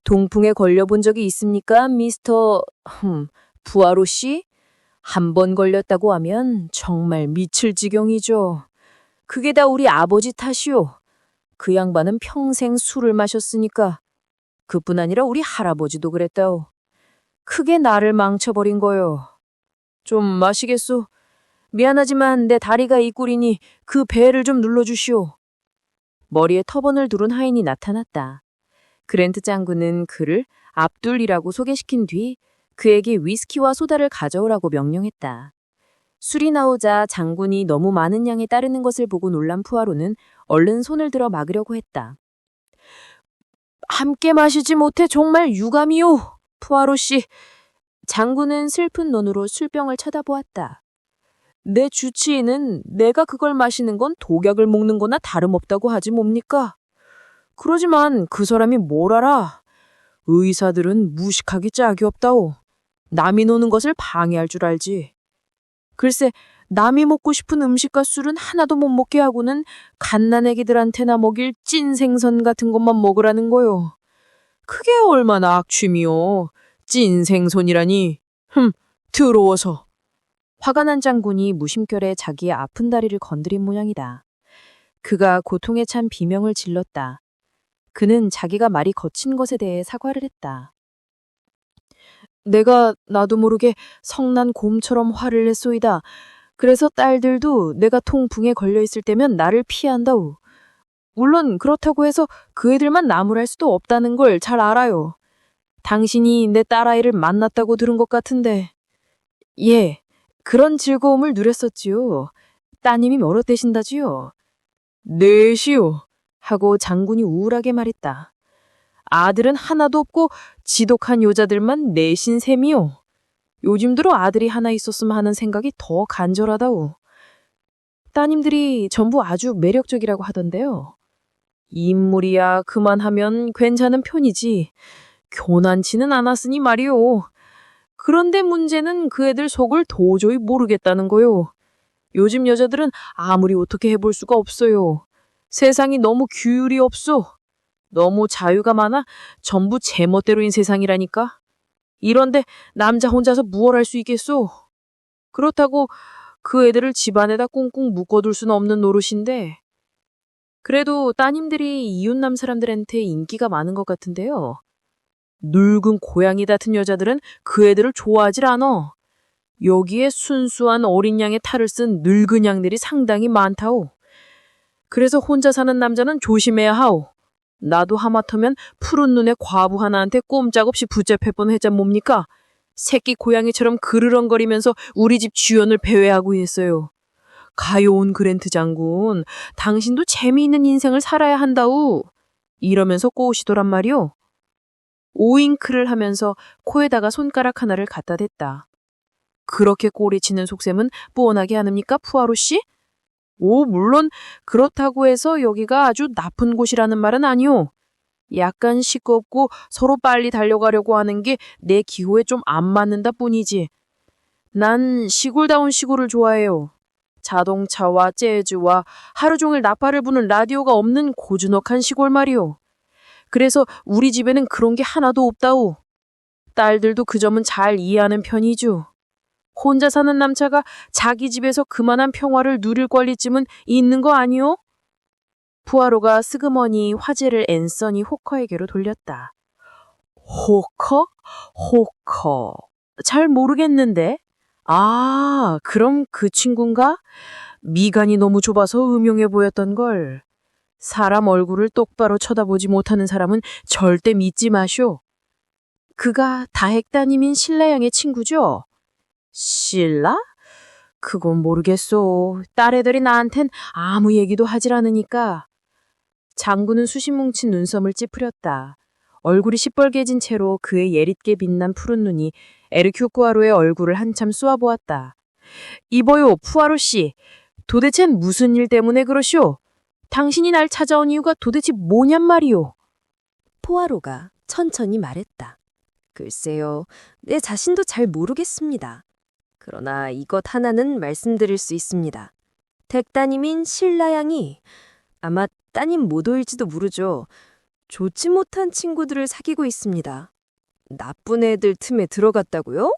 동풍에 걸려본 적이 있습니까, 미스터... 부하로 씨? 한 번 걸렸다고 하면 정말 미칠 지경이죠. 그게 다 우리 아버지 탓이요. 그 양반은 평생 술을 마셨으니까. 그뿐 아니라 우리 할아버지도 그랬다오. 크게 나를 망쳐버린 거요. 좀 마시겠소? 미안하지만 내 다리가 이 꼴이니 그 배를 좀 눌러주시오. 머리에 터번을 두른 하인이 나타났다. 그랜트 장군은 그를 압둘이라고 소개시킨 뒤 그에게 위스키와 소다를 가져오라고 명령했다. 술이 나오자 장군이 너무 많은 양에 따르는 것을 보고 놀란 푸아로는 얼른 손을 들어 막으려고 했다. 함께 마시지 못해 정말 유감이요, 푸아로 씨. 장군은 슬픈 눈으로 술병을 쳐다보았다. 내 주치의는 내가 그걸 마시는 건 독약을 먹는 거나 다름없다고 하지 뭡니까? 그러지만 그 사람이 뭘 알아? 의사들은 무식하기 짝이 없다오. 남이 노는 것을 방해할 줄 알지. 글쎄, 남이 먹고 싶은 음식과 술은 하나도 못 먹게 하고는 갓난애기들한테나 먹일 찐 생선 같은 것만 먹으라는 거요. 그게 얼마나 악취미요. 찐 생선이라니. 더러워서. 화가 난 장군이 무심결에 자기의 아픈 다리를 건드린 모양이다. 그가 고통에 찬 비명을 질렀다. 그는 자기가 말이 거친 것에 대해 사과를 했다. 내가 나도 모르게 성난 곰처럼 화를 냈소이다. 그래서 딸들도 내가 통풍에 걸려있을 때면 나를 피한다우. 물론 그렇다고 해서 그 애들만 나무랄 수도 없다는 걸 잘 알아요. 당신이 내 딸아이를 만났다고 들은 것 같은데. 예, 그런 즐거움을 누렸었지요. 따님이 몇어 되신다지요. 넷이요. 하고 장군이 우울하게 말했다. 아들은 하나도 없고 지독한 여자들만 넷인 셈이요. 요즘 들어 아들이 하나 있었으면 하는 생각이 더 간절하다오. 따님들이 전부 아주 매력적이라고 하던데요. 인물이야 그만하면 괜찮은 편이지. 교난치는 않았으니 말이오. 그런데 문제는 그 애들 속을 도저히 모르겠다는 거요. 요즘 여자들은 아무리 어떻게 해볼 수가 없어요. 세상이 너무 규율이 없어. 너무 자유가 많아 전부 제멋대로인 세상이라니까. 이런데 남자 혼자서 무얼 할 수 있겠소? 그렇다고 그 애들을 집안에다 꽁꽁 묶어둘 수는 없는 노릇인데. 그래도 따님들이 이웃남 사람들한테 인기가 많은 것 같은데요. 늙은 고양이 같은 여자들은 그 애들을 좋아하질 않아. 여기에 순수한 어린 양의 탈을 쓴 늙은 양들이 상당히 많다오. 그래서 혼자 사는 남자는 조심해야 하오. 나도 하마터면 푸른 눈의 과부 하나한테 꼼짝없이 붙잡힐 뻔했자 뭡니까? 새끼 고양이처럼 그르렁거리면서 우리 집 주연을 배회하고 했어요. 가여운 그랜트 장군, 당신도 재미있는 인생을 살아야 한다우. 이러면서 꼬우시더란 말이오. 오잉크를 하면서 코에다가 손가락 하나를 갖다 댔다. 그렇게 꼬리치는 속셈은 뻔하게 아닙니까, 푸아로 씨? 오, 물론 그렇다고 해서 여기가 아주 나쁜 곳이라는 말은 아니오. 약간 시끄럽고 서로 빨리 달려가려고 하는 게 내 기호에 좀 안 맞는다 뿐이지. 난 시골다운 시골을 좋아해요. 자동차와 재즈와 하루 종일 나팔을 부는 라디오가 없는 고즈넉한 시골 말이오. 그래서 우리 집에는 그런 게 하나도 없다오. 딸들도 그 점은 잘 이해하는 편이죠. 혼자 사는 남자가 자기 집에서 그만한 평화를 누릴 권리쯤은 있는 거 아니오? 푸아로가 스그머니 화제를 앤서니 호커에게로 돌렸다. 호커? 호커. 잘 모르겠는데. 아, 그럼 그 친구인가? 미간이 너무 좁아서 음흉해 보였던 걸. 사람 얼굴을 똑바로 쳐다보지 못하는 사람은 절대 믿지 마쇼. 그가 다핵 따님인 신라 양의 친구죠? 신라? 그건 모르겠소. 딸애들이 나한텐 아무 얘기도 하질 않으니까. 장군은 수십 뭉친 눈썹을 찌푸렸다. 얼굴이 시뻘개진 채로 그의 예릿게 빛난 푸른 눈이 에르큐 푸아로의 얼굴을 한참 쏘아보았다. 이봐요, 푸아로 씨. 도대체 무슨 일 때문에 그러시오? 당신이 날 찾아온 이유가 도대체 뭐냔 말이오? 포아로가 천천히 말했다. 글쎄요, 내 자신도 잘 모르겠습니다. 그러나 이것 하나는 말씀드릴 수 있습니다. 댁 따님인 신라 양이 아마 따님 모도일지도 모르죠. 좋지 못한 친구들을 사귀고 있습니다. 나쁜 애들 틈에 들어갔다고요?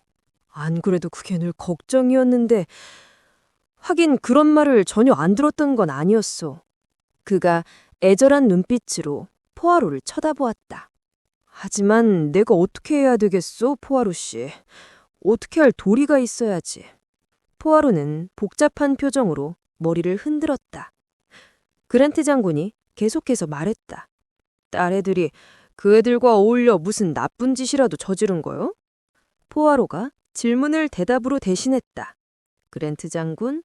안 그래도 그게 늘 걱정이었는데 하긴 그런 말을 전혀 안 들었던 건 아니었소. 그가 애절한 눈빛으로 포아로를 쳐다보았다. 하지만 내가 어떻게 해야 되겠소, 포아로 씨. 어떻게 할 도리가 있어야지. 포아로는 복잡한 표정으로 머리를 흔들었다. 그란트 장군이 계속해서 말했다. 딸애들이 그 애들과 어울려 무슨 나쁜 짓이라도 저지른 거요? 포아로가 질문을 대답으로 대신했다. 그랜트 장군,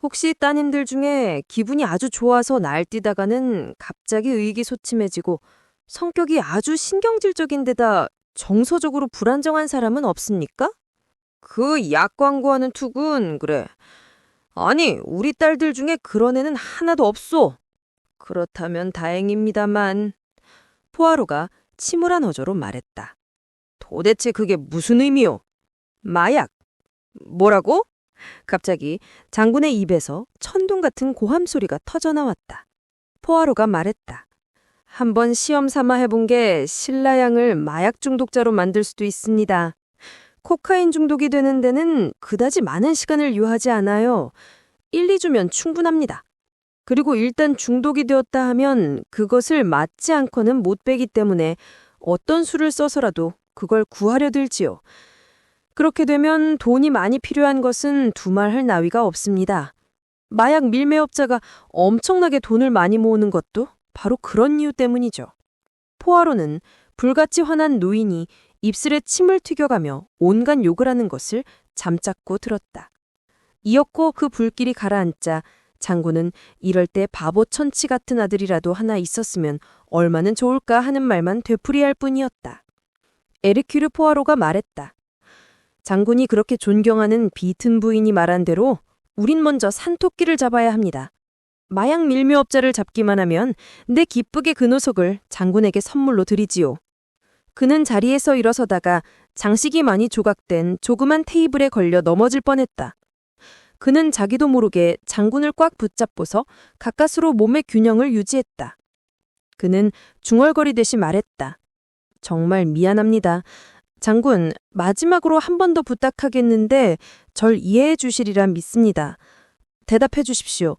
혹시 따님들 중에 기분이 아주 좋아서 날뛰다가는 갑자기 의기소침해지고 성격이 아주 신경질적인 데다 정서적으로 불안정한 사람은 없습니까? 그 약 광고하는 투군, 그래. 아니, 우리 딸들 중에 그런 애는 하나도 없소. 그렇다면 다행입니다만. 포아로가 침울한 어조로 말했다. 도대체 그게 무슨 의미요? 마약. 뭐라고? 갑자기 장군의 입에서 천둥 같은 고함 소리가 터져나왔다. 포아로가 말했다. 한번 시험 삼아 해본 게 신라 양을 마약 중독자로 만들 수도 있습니다. 코카인 중독이 되는 데는 그다지 많은 시간을 요하지 않아요. 1, 2주면 충분합니다. 그리고 일단 중독이 되었다 하면 그것을 맞지 않고는 못 빼기 때문에 어떤 수를 써서라도 그걸 구하려 들지요. 그렇게 되면 돈이 많이 필요한 것은 두말할 나위가 없습니다. 마약 밀매업자가 엄청나게 돈을 많이 모으는 것도 바로 그런 이유 때문이죠. 포아로는 불같이 화난 노인이 입술에 침을 튀겨가며 온갖 욕을 하는 것을 잠자코 들었다. 이었고 그 불길이 가라앉자 장군은 이럴 때 바보 천치 같은 아들이라도 하나 있었으면 얼마는 좋을까 하는 말만 되풀이할 뿐이었다. 에르큐르 포아로가 말했다. 장군이 그렇게 존경하는 비튼 부인이 말한 대로 우린 먼저 산토끼를 잡아야 합니다. 마약 밀매업자를 잡기만 하면 내 기쁘게 그 녀석을 장군에게 선물로 드리지요. 그는 자리에서 일어서다가 장식이 많이 조각된 조그만 테이블에 걸려 넘어질 뻔했다. 그는 자기도 모르게 장군을 꽉 붙잡고서 가까스로 몸의 균형을 유지했다. 그는 중얼거리듯이 말했다. 정말 미안합니다. 장군, 마지막으로 한 번 더 부탁하겠는데 절 이해해 주시리라 믿습니다. 대답해 주십시오.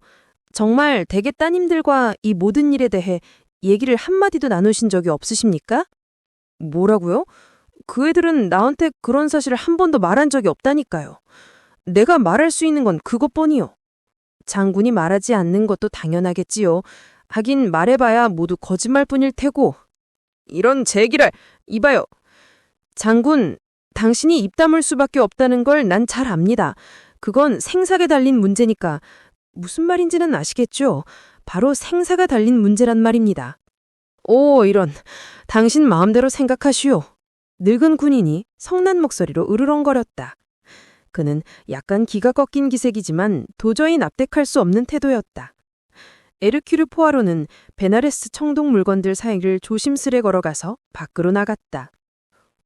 정말 대개 따님들과 이 모든 일에 대해 얘기를 한마디도 나누신 적이 없으십니까? 뭐라고요? 그 애들은 나한테 그런 사실을 한 번도 말한 적이 없다니까요. 내가 말할 수 있는 건 그것뿐이요. 장군이 말하지 않는 것도 당연하겠지요. 하긴 말해봐야 모두 거짓말뿐일 테고. 이런 제기랄, 이봐요. 장군, 당신이 입 다물 수밖에 없다는 걸 난 잘 압니다. 그건 생사에 달린 문제니까. 무슨 말인지는 아시겠죠? 바로 생사가 달린 문제란 말입니다. 오, 이런. 당신 마음대로 생각하시오. 늙은 군인이 성난 목소리로 으르렁거렸다. 그는 약간 기가 꺾인 기색이지만 도저히 납득할 수 없는 태도였다. 에르큐르 포아로는 베나레스 청동 물건들 사이를 조심스레 걸어가서 밖으로 나갔다.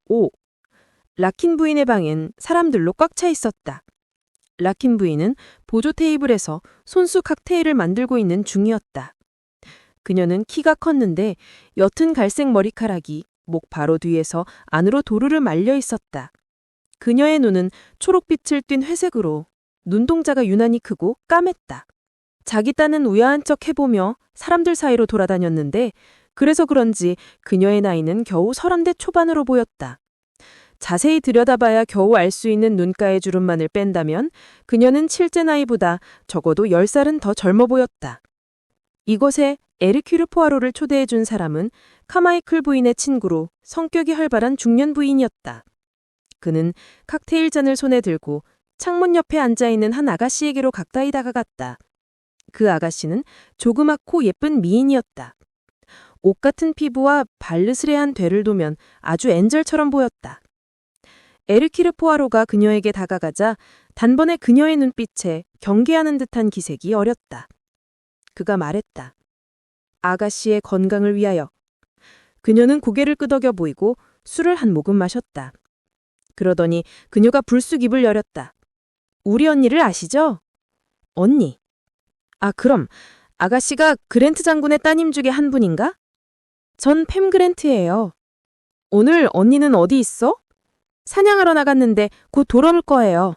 5. 라킨 부인의 방엔 사람들로 꽉 차 있었다. 라킨 부인은 보조 테이블에서 손수 칵테일을 만들고 있는 중이었다. 그녀는 키가 컸는데 옅은 갈색 머리카락이 목 바로 뒤에서 안으로 도르르 말려 있었다. 그녀의 눈은 초록빛을 띤 회색으로 눈동자가 유난히 크고 까맸다. 자기 딴은 우야한 척 해보며 사람들 사이로 돌아다녔는데 그래서 그런지 그녀의 나이는 겨우 30대 초반으로 보였다. 자세히 들여다봐야 겨우 알 수 있는 눈가의 주름만을 뺀다면 그녀는 실제 나이보다 적어도 10살은 더 젊어 보였다. 이곳에 에르큐르 포아로를 초대해준 사람은 카마이클 부인의 친구로 성격이 활발한 중년 부인이었다. 그는 칵테일 잔을 손에 들고 창문 옆에 앉아있는 한 아가씨에게로 가까이 다가갔다. 그 아가씨는 조그맣고 예쁜 미인이었다. 옷 같은 피부와 발르스레한 되를 도면 아주 엔젤처럼 보였다. 에르키르 포아로가 그녀에게 다가가자 단번에 그녀의 눈빛에 경계하는 듯한 기색이 어렸다. 그가 말했다. 아가씨의 건강을 위하여. 그녀는 고개를 끄덕여 보이고 술을 한 모금 마셨다. 그러더니 그녀가 불쑥 입을 열었다. 우리 언니를 아시죠? 언니. 아, 그럼 아가씨가 그랜트 장군의 따님 중에 한 분인가? 전 팸 그랜트예요. 오늘 언니는 어디 있어? 사냥하러 나갔는데 곧 돌아올 거예요.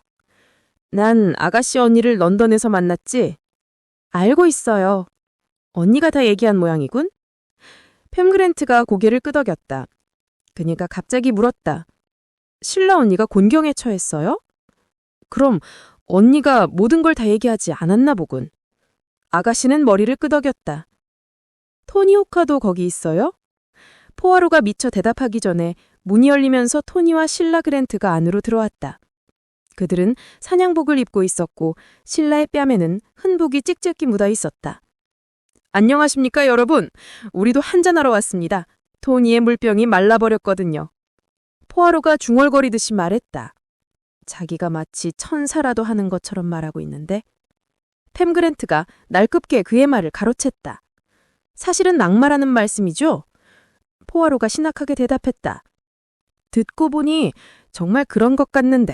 난 아가씨 언니를 런던에서 만났지? 알고 있어요. 언니가 다 얘기한 모양이군? 팸 그랜트가 고개를 끄덕였다. 그녀가 갑자기 물었다. 신라 언니가 곤경에 처했어요? 그럼 언니가 모든 걸 다 얘기하지 않았나 보군. 아가씨는 머리를 끄덕였다. 토니 호카도 거기 있어요? 포아로가 미처 대답하기 전에 문이 열리면서 토니와 신라 그랜트가 안으로 들어왔다. 그들은 사냥복을 입고 있었고 신라의 뺨에는 흔복이 찍찍이 묻어 있었다. 안녕하십니까 여러분. 우리도 한잔하러 왔습니다. 토니의 물병이 말라버렸거든요. 포아로가 중얼거리듯이 말했다. 자기가 마치 천사라도 하는 것처럼 말하고 있는데 팸 그랜트가 날급게 그의 말을 가로챘다. 사실은 낙마라는 말씀이죠? 포아로가 신학하게 대답했다. 듣고 보니 정말 그런 것 같는데.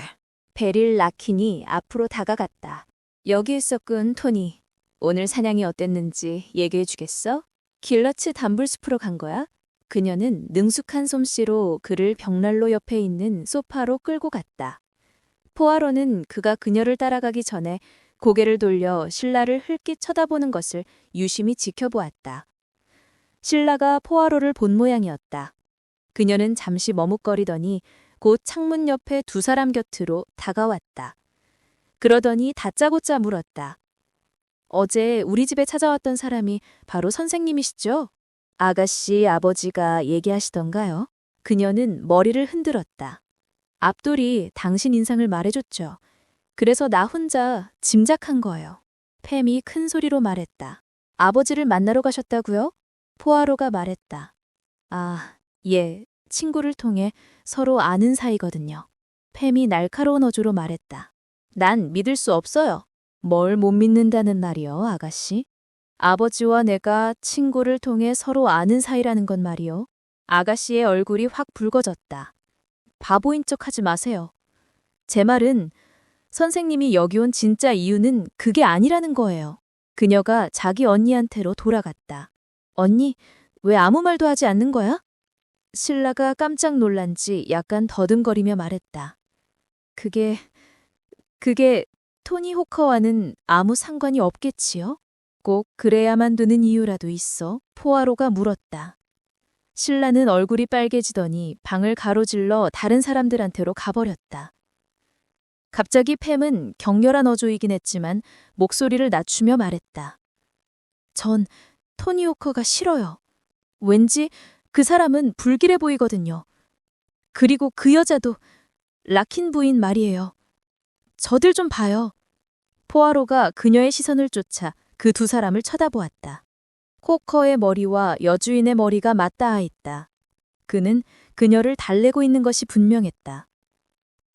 베릴 라킨이 앞으로 다가갔다. 여기 있었군, 토니. 오늘 사냥이 어땠는지 얘기해 주겠어? 길러츠 담블스프로 간 거야? 그녀는 능숙한 솜씨로 그를 벽난로 옆에 있는 소파로 끌고 갔다. 포아로는 그가 그녀를 따라가기 전에 고개를 돌려 신라를 흘낏 쳐다보는 것을 유심히 지켜보았다. 신라가 포아로를 본 모양이었다. 그녀는 잠시 머뭇거리더니 곧 창문 옆에 두 사람 곁으로 다가왔다. 그러더니 다짜고짜 물었다. 어제 우리 집에 찾아왔던 사람이 바로 선생님이시죠? 아가씨 아버지가 얘기하시던가요? 그녀는 머리를 흔들었다. 앞돌이 당신 인상을 말해줬죠. 그래서 나 혼자 짐작한 거예요. 팸이 큰 소리로 말했다. 아버지를 만나러 가셨다고요? 포아로가 말했다. 아, 예, 친구를 통해 서로 아는 사이거든요. 팸이 날카로운 어조로 말했다. 난 믿을 수 없어요. 뭘 못 믿는다는 말이요, 아가씨? 아버지와 내가 친구를 통해 서로 아는 사이라는 건 말이요. 아가씨의 얼굴이 확 붉어졌다. 바보인 척 하지 마세요. 제 말은 선생님이 여기 온 진짜 이유는 그게 아니라는 거예요. 그녀가 자기 언니한테로 돌아갔다. 언니, 왜 아무 말도 하지 않는 거야? 신라가 깜짝 놀란지 약간 더듬거리며 말했다. 그게 토니 호커와는 아무 상관이 없겠지요? 꼭 그래야만 되는 이유라도 있어? 포아로가 물었다. 신라는 얼굴이 빨개지더니 방을 가로질러 다른 사람들한테로 가버렸다. 갑자기 팸은 격렬한 어조이긴 했지만 목소리를 낮추며 말했다. 전 토니 호커가 싫어요. 왠지 그 사람은 불길해 보이거든요. 그리고 그 여자도 라킨 부인 말이에요. 저들 좀 봐요. 포아로가 그녀의 시선을 쫓아 그 두 사람을 쳐다보았다. 호커의 머리와 여주인의 머리가 맞닿아 있다. 그는 그녀를 달래고 있는 것이 분명했다.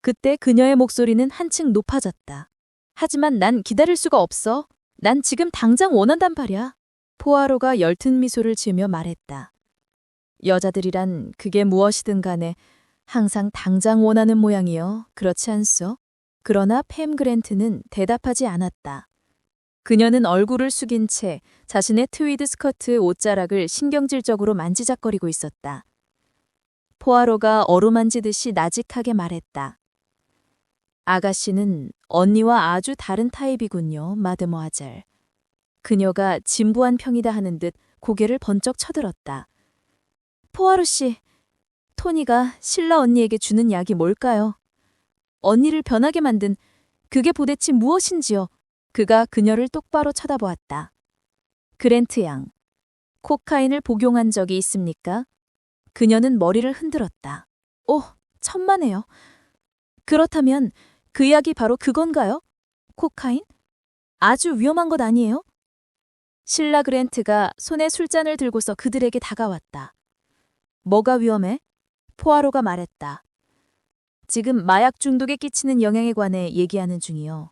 그때 그녀의 목소리는 한층 높아졌다. 하지만 난 기다릴 수가 없어. 난 지금 당장 원한단 말이야. 포아로가 엷은 미소를 지으며 말했다. 여자들이란 그게 무엇이든 간에 항상 당장 원하는 모양이요. 그렇지 않소? 그러나 팸 그랜트는 대답하지 않았다. 그녀는 얼굴을 숙인 채 자신의 트위드 스커트 옷자락을 신경질적으로 만지작거리고 있었다. 포아로가 어루만지듯이 나직하게 말했다. 아가씨는 언니와 아주 다른 타입이군요, 마드모아젤. 그녀가 진부한 평이다 하는 듯 고개를 번쩍 쳐들었다. 포아로 씨, 토니가 신라 언니에게 주는 약이 뭘까요? 언니를 변하게 만든 그게 도대체 무엇인지요? 그가 그녀를 똑바로 쳐다보았다. 그랜트 양, 코카인을 복용한 적이 있습니까? 그녀는 머리를 흔들었다. 오, 천만에요. 그렇다면 그 약이 바로 그건가요? 코카인? 아주 위험한 것 아니에요? 신라 그랜트가 손에 술잔을 들고서 그들에게 다가왔다. 뭐가 위험해? 포아로가 말했다. 지금 마약 중독에 끼치는 영향에 관해 얘기하는 중이요.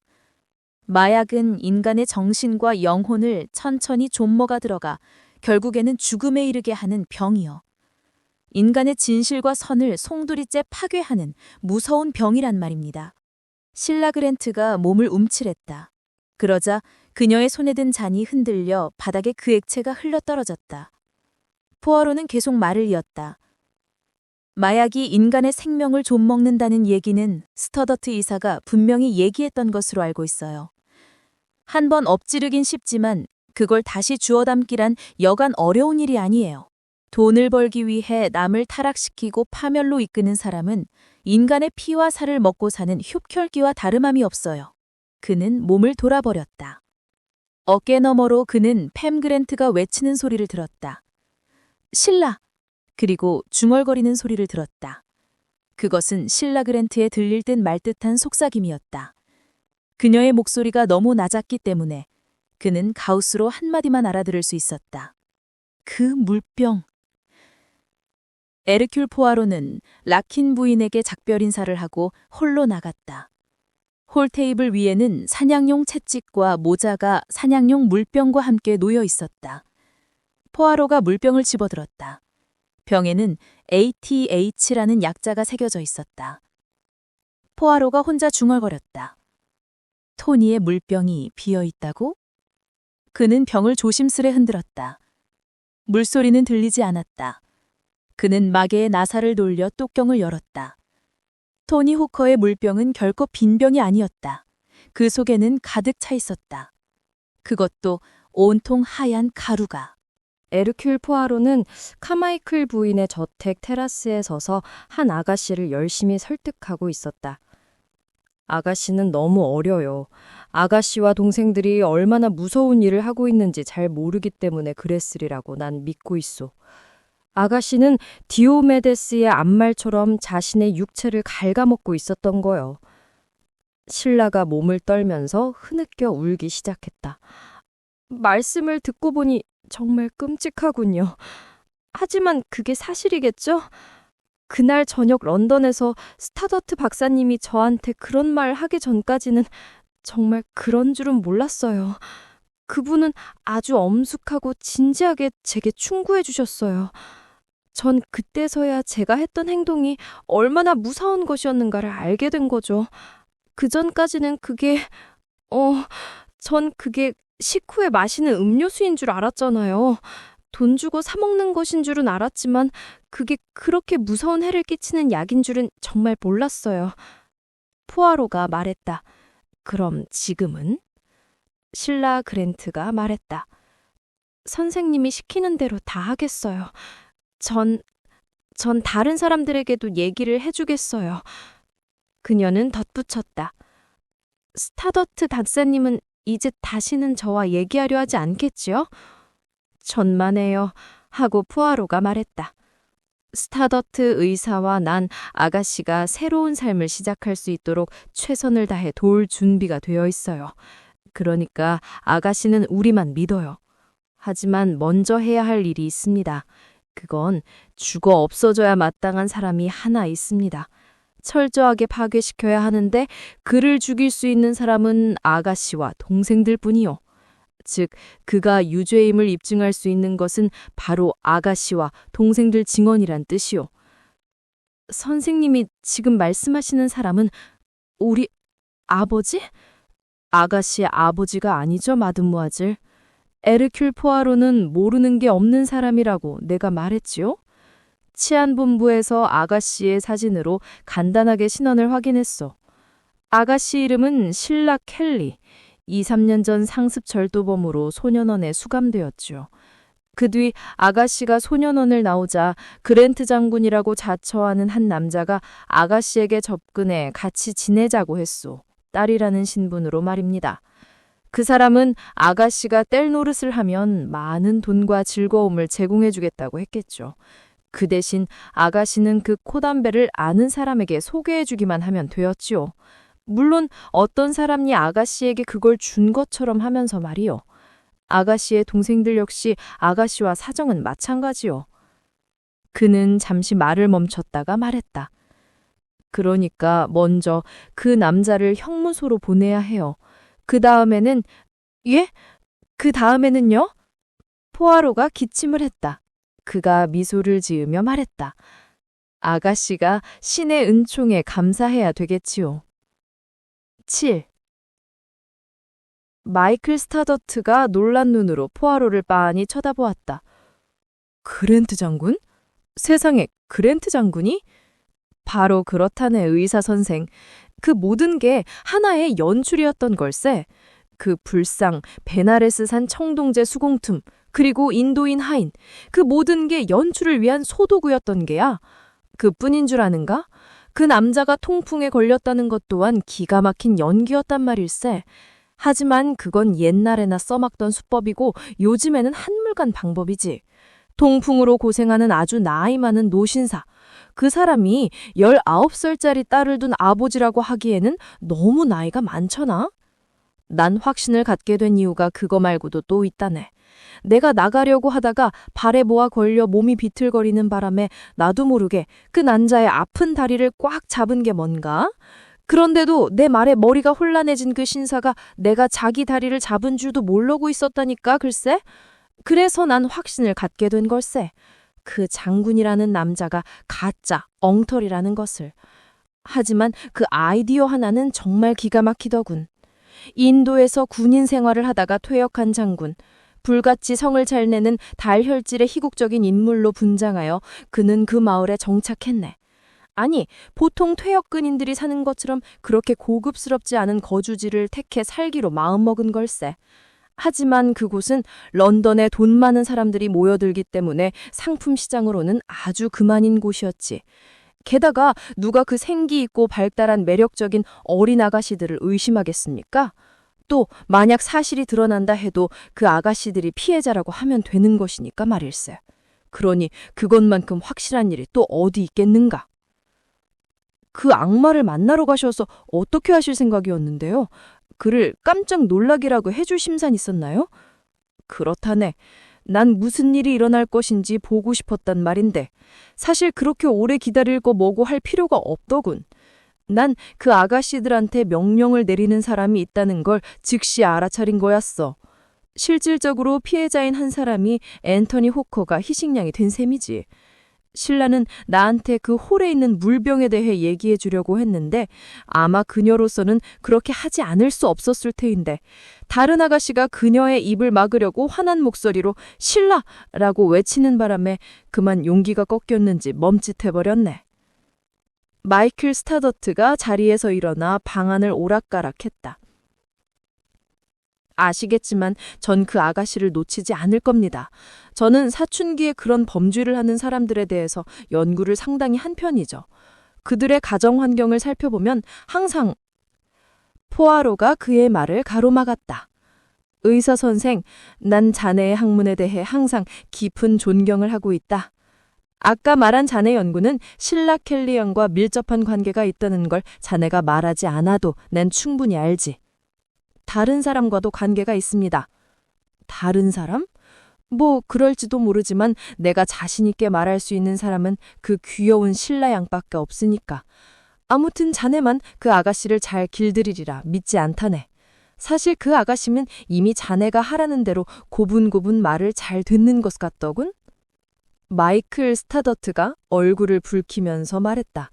마약은 인간의 정신과 영혼을 천천히 좀먹어 들어가 결국에는 죽음에 이르게 하는 병이요. 인간의 진실과 선을 송두리째 파괴하는 무서운 병이란 말입니다. 신라 그랜트가 몸을 움츠랬다. 그러자 그녀의 손에 든 잔이 흔들려 바닥에 그 액체가 흘러떨어졌다. 포아로는 계속 말을 이었다. 마약이 인간의 생명을 좀먹는다는 얘기는 스터더트 이사가 분명히 얘기했던 것으로 알고 있어요. 한 번 엎지르긴 쉽지만 그걸 다시 주워 담기란 여간 어려운 일이 아니에요. 돈을 벌기 위해 남을 타락시키고 파멸로 이끄는 사람은 인간의 피와 살을 먹고 사는 흉혈귀와 다름함이 없어요. 그는 몸을 돌아버렸다. 어깨 너머로 그는 팸 그랜트가 외치는 소리를 들었다. 신라! 그리고 중얼거리는 소리를 들었다. 그것은 신라 그랜트에 들릴 듯 말 듯한 속삭임이었다. 그녀의 목소리가 너무 낮았기 때문에 그는 가우스로 한마디만 알아들을 수 있었다. 그 물병. 에르큘 포아로는 라킨 부인에게 작별 인사를 하고 홀로 나갔다. 홀 테이블 위에는 사냥용 채찍과 모자가 사냥용 물병과 함께 놓여 있었다. 포아로가 물병을 집어들었다. 병에는 ATH라는 약자가 새겨져 있었다. 포아로가 혼자 중얼거렸다. 토니의 물병이 비어 있다고? 그는 병을 조심스레 흔들었다. 물소리는 들리지 않았다. 그는 마개에 나사를 돌려 뚜껑을 열었다. 토니 호커의 물병은 결코 빈 병이 아니었다. 그 속에는 가득 차 있었다. 그것도 온통 하얀 가루가. 에르큘 포아로는 카마이클 부인의 저택 테라스에 서서 한 아가씨를 열심히 설득하고 있었다. 아가씨는 너무 어려요. 아가씨와 동생들이 얼마나 무서운 일을 하고 있는지 잘 모르기 때문에 그랬으리라고 난 믿고 있소. 아가씨는 디오메데스의 암말처럼 자신의 육체를 갉아먹고 있었던 거요. 신라가 몸을 떨면서 흐느껴 울기 시작했다. 말씀을 듣고 보니 정말 끔찍하군요. 하지만 그게 사실이겠죠? 그날 저녁 런던에서 스타더트 박사님이 저한테 그런 말 하기 전까지는 정말 그런 줄은 몰랐어요. 그분은 아주 엄숙하고 진지하게 제게 충고해 주셨어요. 전 그때서야 제가 했던 행동이 얼마나 무서운 것이었는가를 알게 된 거죠. 그 전까지는 전 그게 식후에 마시는 음료수인 줄 알았잖아요. 돈 주고 사 먹는 것인 줄은 알았지만 그게 그렇게 무서운 해를 끼치는 약인 줄은 정말 몰랐어요. 포아로가 말했다. 그럼 지금은? 신라 그랜트가 말했다. 선생님이 시키는 대로 다 하겠어요. 전 다른 사람들에게도 얘기를 해주겠어요. 그녀는 덧붙였다. 스타더트 박사님은 이제 다시는 저와 얘기하려 하지 않겠지요? 천만에요. 하고 푸아로가 말했다. 스타더트 의사와 난 아가씨가 새로운 삶을 시작할 수 있도록 최선을 다해 도울 준비가 되어 있어요. 그러니까 아가씨는 우리만 믿어요. 하지만 먼저 해야 할 일이 있습니다. 그건 죽어 없어져야 마땅한 사람이 하나 있습니다. 철저하게 파괴시켜야 하는데 그를 죽일 수 있는 사람은 아가씨와 동생들 뿐이요. 즉, 그가 유죄임을 입증할 수 있는 것은 바로 아가씨와 동생들 증언이란 뜻이요. 선생님이 지금 말씀하시는 사람은 우리 아버지? 아가씨의 아버지가 아니죠, 마드모아즐. 에르큘 포아로는 모르는 게 없는 사람이라고 내가 말했지요? 치안본부에서 아가씨의 사진으로 간단하게 신원을 확인했어. 아가씨 이름은 실라 켈리. 2, 3년 전 상습 절도범으로 소년원에 수감되었죠. 그 뒤 아가씨가 소년원을 나오자 그랜트 장군이라고 자처하는 한 남자가 아가씨에게 접근해 같이 지내자고 했소. 딸이라는 신분으로 말입니다. 그 사람은 아가씨가 뗄 노릇을 하면 많은 돈과 즐거움을 제공해주겠다고 했겠죠. 그 대신 아가씨는 그 코담배를 아는 사람에게 소개해주기만 하면 되었지요. 물론 어떤 사람이 아가씨에게 그걸 준 것처럼 하면서 말이요. 아가씨의 동생들 역시 아가씨와 사정은 마찬가지요. 그는 잠시 말을 멈췄다가 말했다. 그러니까 먼저 그 남자를 형무소로 보내야 해요. 그 다음에는, 예? 그 다음에는요? 포아로가 기침을 했다. 그가 미소를 지으며 말했다. 아가씨가 신의 은총에 감사해야 되겠지요. 7. 마이클 스타더트가 놀란 눈으로 포아로를 빤히 쳐다보았다. 그랜트 장군? 세상에 그랜트 장군이? 바로 그렇다네, 의사 선생. 그 모든 게 하나의 연출이었던 걸세. 그 불상, 베나레스산 청동제 수공툼, 그리고 인도인 하인, 그 모든 게 연출을 위한 소도구였던 게야. 그뿐인 줄 아는가? 그 남자가 통풍에 걸렸다는 것 또한 기가 막힌 연기였단 말일세. 하지만 그건 옛날에나 써먹던 수법이고 요즘에는 한물간 방법이지. 통풍으로 고생하는 아주 나이 많은 노신사. 그 사람이 19살짜리 딸을 둔 아버지라고 하기에는 너무 나이가 많잖아? 난 확신을 갖게 된 이유가 그거 말고도 또 있다네. 내가 나가려고 하다가 발에 뭐가 걸려 몸이 비틀거리는 바람에 나도 모르게 그 난자의 아픈 다리를 꽉 잡은 게 뭔가? 그런데도 내 말에 머리가 혼란해진 그 신사가 내가 자기 다리를 잡은 줄도 모르고 있었다니까, 글쎄? 그래서 난 확신을 갖게 된 걸세. 그 장군이라는 남자가 가짜, 엉터리라는 것을. 하지만 그 아이디어 하나는 정말 기가 막히더군. 인도에서 군인 생활을 하다가 퇴역한 장군. 불같이 성을 잘 내는 달혈질의 희국적인 인물로 분장하여 그는 그 마을에 정착했네. 아니, 보통 퇴역군인들이 사는 것처럼 그렇게 고급스럽지 않은 거주지를 택해 살기로 마음먹은 걸세. 하지만 그곳은 런던에 돈 많은 사람들이 모여들기 때문에 상품 시장으로는 아주 그만인 곳이었지. 게다가 누가 그 생기 있고 발달한 매력적인 어린 아가씨들을 의심하겠습니까? 또 만약 사실이 드러난다 해도 그 아가씨들이 피해자라고 하면 되는 것이니까 말일세. 그러니 그것만큼 확실한 일이 또 어디 있겠는가? 그 악마를 만나러 가셔서 어떻게 하실 생각이었는데요? 그를 깜짝 놀라기라고 해줄 심산 있었나요? 그렇다네. 난 무슨 일이 일어날 것인지 보고 싶었단 말인데 사실 그렇게 오래 기다릴 거 뭐고 할 필요가 없더군. 난 그 아가씨들한테 명령을 내리는 사람이 있다는 걸 즉시 알아차린 거였어. 실질적으로 피해자인 한 사람이 앤터니 호커가 희식양이 된 셈이지. 신라는 나한테 그 홀에 있는 물병에 대해 얘기해 주려고 했는데 아마 그녀로서는 그렇게 하지 않을 수 없었을 테인데 다른 아가씨가 그녀의 입을 막으려고 화난 목소리로 신라라고 외치는 바람에 그만 용기가 꺾였는지 멈칫해버렸네. 마이클 스타더트가 자리에서 일어나 방안을 오락가락했다. 아시겠지만 전 그 아가씨를 놓치지 않을 겁니다. 저는 사춘기에 그런 범죄를 하는 사람들에 대해서 연구를 상당히 한 편이죠. 그들의 가정 환경을 살펴보면 항상 포아로가 그의 말을 가로막았다. 의사 선생, 난 자네의 학문에 대해 항상 깊은 존경을 하고 있다. 아까 말한 자네 연구는 실라 켈리 양과 밀접한 관계가 있다는 걸 자네가 말하지 않아도 난 충분히 알지. 다른 사람과도 관계가 있습니다. 다른 사람? 뭐 그럴지도 모르지만 내가 자신 있게 말할 수 있는 사람은 그 귀여운 신라 양밖에 없으니까. 아무튼 자네만 그 아가씨를 잘 길들이리라 믿지 않다네. 사실 그 아가씨는 이미 자네가 하라는 대로 고분고분 말을 잘 듣는 것 같더군. 마이클 스타더트가 얼굴을 붉히면서 말했다.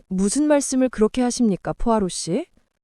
무슨 말씀을 그렇게 하십니까, 포아로 씨?